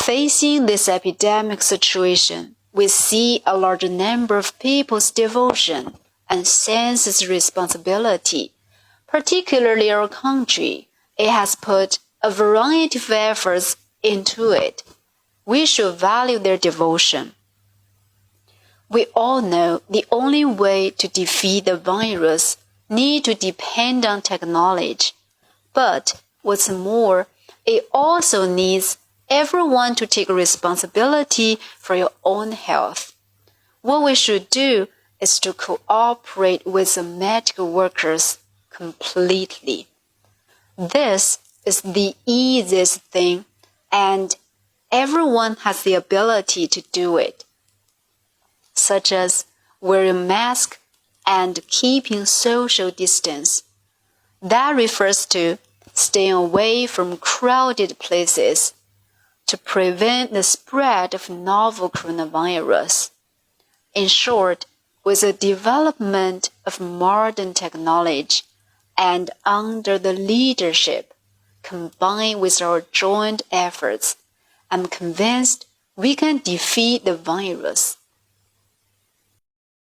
Facing this epidemic situation, we see a large number of people's devotion and sense of responsibility. Particularly our country, it has put a variety of efforts into it. We should value their devotion. We all know the only way to defeat the virus need to depend on technology. But what's more, it also needs everyone to take responsibility for your own health. What we should do is to cooperate with the medical workers completely. This is the easiest thing, and everyone has the ability to do it, such as wearing a mask and keeping social distance. That refers to staying away from crowded places to prevent the spread of novel coronavirus. In short, with the development of modern technology and under the leadership, combined with our joint efforts, I'm convinced we can defeat the virus.